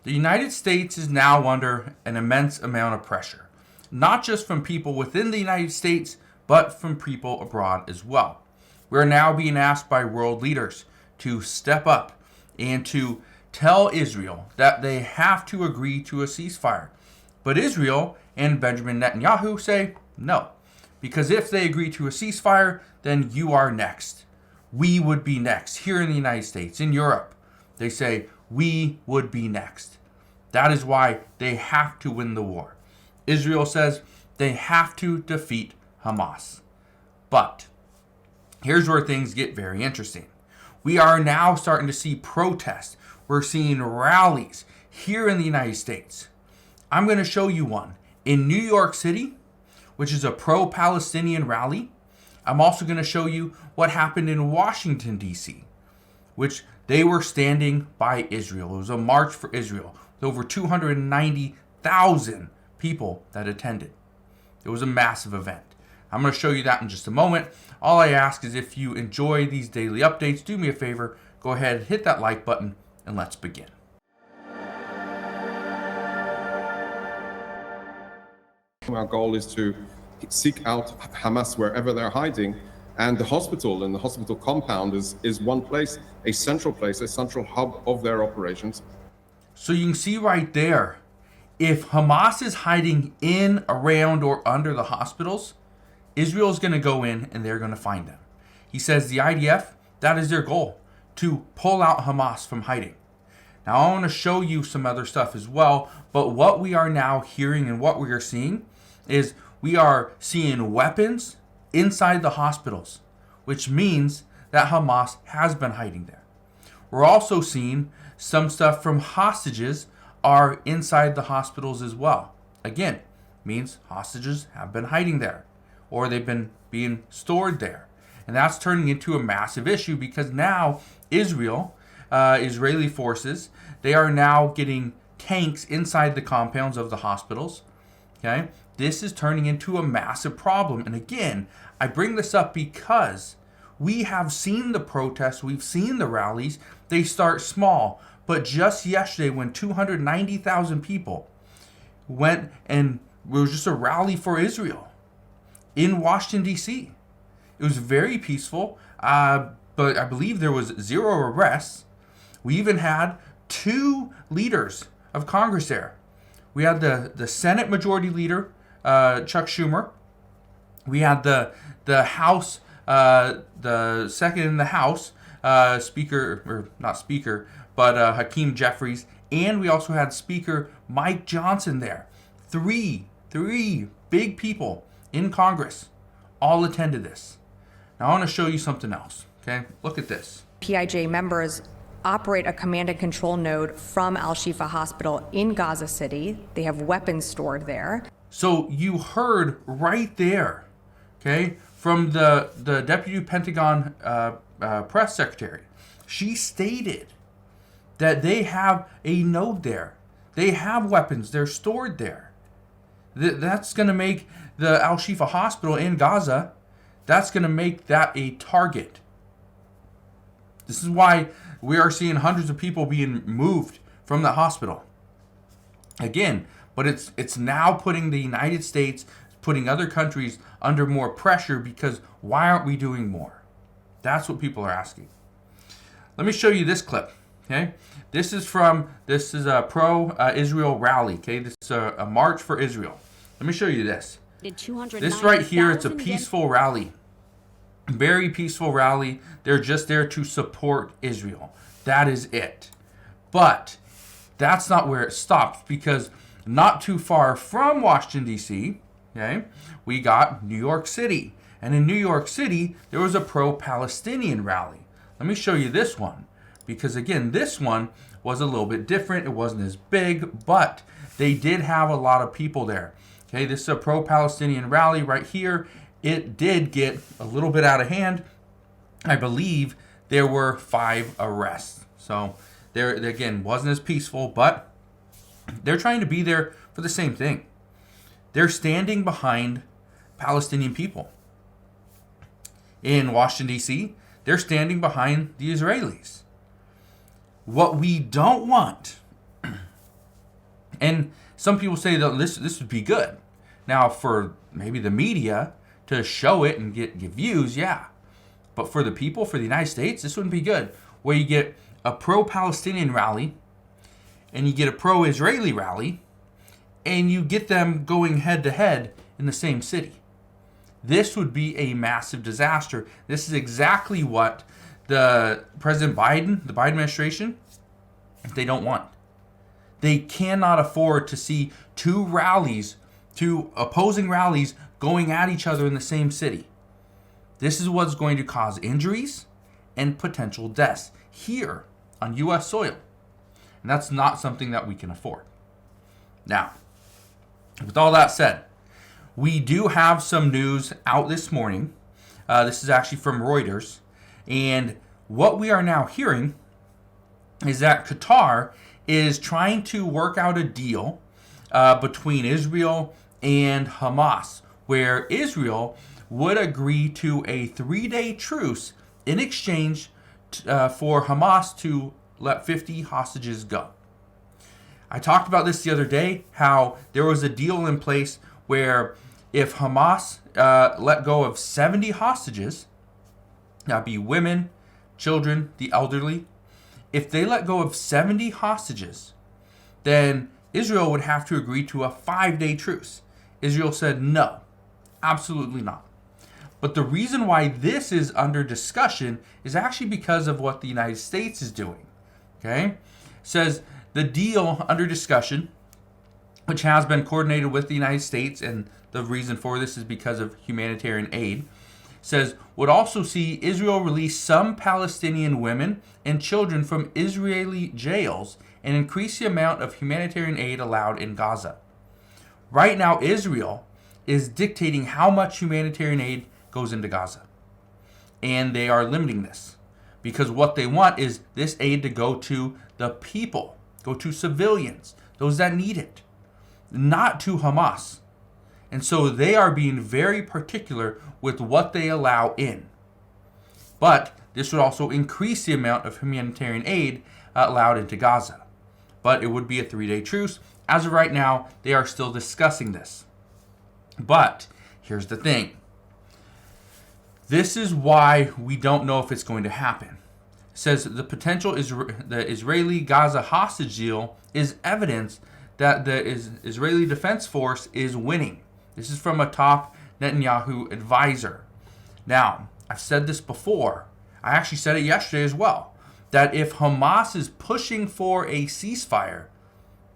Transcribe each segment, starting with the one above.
The United States is now under an immense amount of pressure, not just from people within the United States, but from people abroad as well. We're now being asked by world leaders to step up and to tell Israel that they have to agree to a ceasefire. But Israel and Benjamin Netanyahu say no, because if they agree to a ceasefire, then you are next. We would be next here in the United States, in Europe. They say we would be next. That is why they have to win the war. Israel says they have to defeat Hamas. But here's where things get very interesting. We are now starting to see protests. We're seeing rallies here in the United States. I'm going to show you one in New York City, which is a pro-Palestinian rally. I'm also going to show you what happened in Washington, D.C., which they were standing by Israel. It was a march for Israel with over 290,000 people that attended. It was a massive event. I'm going to show you that in just a moment. All I ask is if you enjoy these daily updates, do me a favor, go ahead, hit that like button, and let's begin. Our goal is to seek out Hamas wherever they're hiding, and the hospital and the hospital compound is one place, a central hub of their operations. So you can see right there, if Hamas is hiding in, around, or under the hospitals, Israel is going to go in and they're going to find them. He says the IDF, that is their goal, to pull out Hamas from hiding. Now I want to show you some other stuff as well, but what we are now hearing and what we are seeing is we are seeing weapons inside the hospitals, which means that Hamas has been hiding there. We're also seeing some stuff from hostages are inside the hospitals as well. Again, means hostages have been hiding there, or they've been being stored there. And that's turning into a massive issue because now Israeli forces, they are now getting tanks inside the compounds of the hospitals. Okay? This is turning into a massive problem. And again, I bring this up because we have seen the protests, we've seen the rallies. They start small. But just yesterday, when 290,000 people went and it was just a rally for Israel in Washington, D.C. It was very peaceful, but I believe there was 0 arrests. We even had 2 leaders of Congress there. We had the Senate Majority Leader, Chuck Schumer. We had the House, the second in the House, Hakeem Jeffries, and we also had Speaker Mike Johnson there. Three big people in Congress all attended this. Now I want to show you something else. Okay, look at this. PIJ members operate a command and control node from Al-Shifa Hospital in Gaza City. They have weapons stored there. So you heard right there, okay, from the Deputy Pentagon press secretary. She stated that they have a node there. They have weapons. They're stored there. That's going to make the Al-Shifa Hospital in Gaza, that's going to make that a target. This is why we are seeing hundreds of people being moved from the hospital. Again, but it's now putting the United States, putting other countries under more pressure because why aren't we doing more? That's what people are asking. Let me show you this clip. Okay, this is a pro-Israel rally. Okay, this is a march for Israel. Let me show you this. This right here, it's a peaceful rally. Very peaceful rally. They're just there to support Israel. That is it. But that's not where it stops because not too far from Washington, D.C., okay, we got New York City. And in New York City, there was a pro-Palestinian rally. Let me show you this one. Because again, this one was a little bit different. It wasn't as big, but they did have a lot of people there. Okay, this is a pro-Palestinian rally right here. It did get a little bit out of hand. I believe there were 5 arrests. So there again, wasn't as peaceful, but they're trying to be there for the same thing. They're standing behind Palestinian people. In Washington, D.C., they're standing behind the Israelis. What we don't want And some people say that this would be good. Now, for maybe the media to show it and get views, yeah. But for the people, for the United States, this wouldn't be good. Where you get a pro-Palestinian rally and you get a pro-Israeli rally and you get them going head-to-head in the same city. This would be a massive disaster. This is exactly what the President Biden, the Biden administration, they don't want. They cannot afford to see two opposing rallies going at each other in the same city. This is what's going to cause injuries and potential deaths here on U.S. soil. And that's not something that we can afford. Now, with all that said, we do have some news out this morning. This is actually from Reuters. And what we are now hearing is that Qatar is trying to work out a deal between Israel and Hamas, where Israel would agree to a 3-day truce in exchange for Hamas to let 50 hostages go. I talked about this the other day, how there was a deal in place where if Hamas let go of 70 hostages, that'd be women, children, the elderly, if they let go of 70 hostages, then Israel would have to agree to a 5-day truce. Israel said no, absolutely not. But the reason why this is under discussion is actually because of what the United States is doing. Okay? It says the deal under discussion, which has been coordinated with the United States, and the reason for this is because of humanitarian aid, says would also see Israel release some Palestinian women and children from Israeli jails and increase the amount of humanitarian aid allowed in Gaza. Right now, Israel is dictating how much humanitarian aid goes into Gaza. And they are limiting this because what they want is this aid to go to the people, go to civilians, those that need it, not to Hamas. And so they are being very particular with what they allow in. But this would also increase the amount of humanitarian aid allowed into Gaza. But it would be a 3-day truce. As of right now, they are still discussing this. But here's the thing. This is why we don't know if it's going to happen. It says the potential the Israeli-Gaza hostage deal is evidence that the Israeli Defense Force is winning. This is from a top Netanyahu advisor. Now, I've said this before. I actually said it yesterday as well. That if Hamas is pushing for a ceasefire,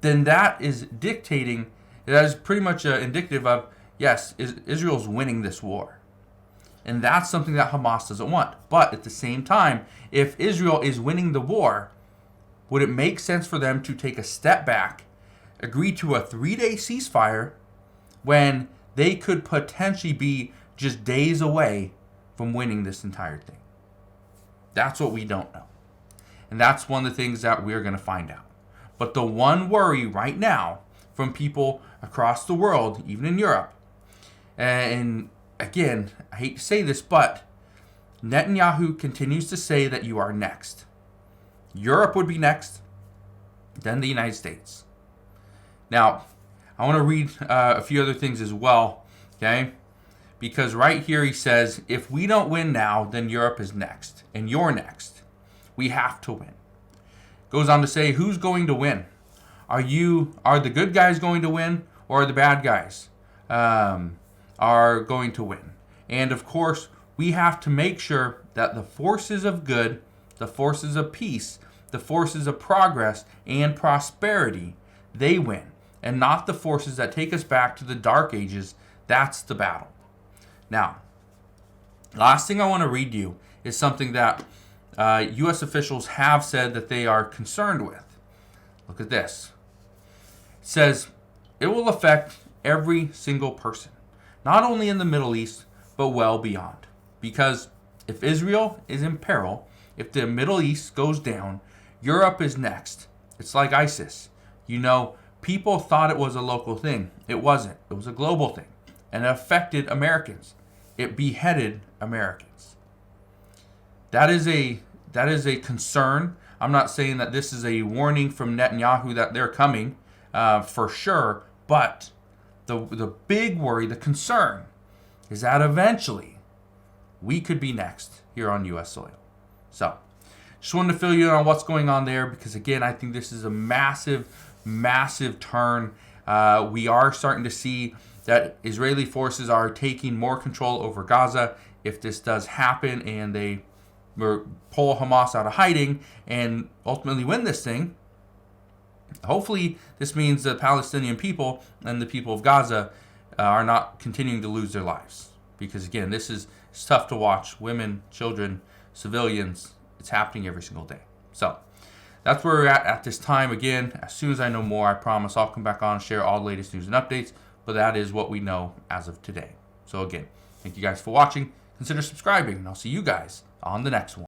then that is dictating, that is pretty much indicative of, yes, Israel's winning this war. And that's something that Hamas doesn't want. But at the same time, if Israel is winning the war, would it make sense for them to take a step back, agree to a 3-day ceasefire, when they could potentially be just days away from winning this entire thing? That's what we don't know. And that's one of the things that we're going to find out. But the one worry right now from people across the world, even in Europe, and again, I hate to say this, but Netanyahu continues to say that you are next. Europe would be next, then the United States. Now, I want to read a few other things as well, okay? Because right here he says, if we don't win now, then Europe is next, and you're next. We have to win. Goes on to say, who's going to win? Are the good guys going to win, or are the bad guys are going to win? And of course, we have to make sure that the forces of good, the forces of peace, the forces of progress and prosperity, they win. And not the forces that take us back to the dark ages. That's the battle. Now, last thing I want to read you is something that U.S. officials have said that they are concerned with. Look at this. It says, it will affect every single person, not only in the Middle East, but well beyond. Because if Israel is in peril, if the Middle East goes down, Europe is next. It's like ISIS. You know, people thought it was a local thing. It wasn't. It was a global thing. And it affected Americans. It beheaded Americans. That is a concern. I'm not saying that this is a warning from Netanyahu that they're coming. for sure. But the big worry, the concern, is that eventually we could be next here on U.S. soil. So just wanted to fill you in on what's going on there, because again, I think this is a massive, massive turn. We are starting to see that Israeli forces are taking more control over Gaza. If this does happen and they pull Hamas out of hiding and ultimately win this thing, hopefully this means the Palestinian people and the people of Gaza are not continuing to lose their lives. Because again, it's tough to watch. Women, children, civilians, it's happening every single day. So that's where we're at this time. Again, as soon as I know more, I promise I'll come back on and share all the latest news and updates. But that is what we know as of today. So again, thank you guys for watching. Consider subscribing, and I'll see you guys on the next one.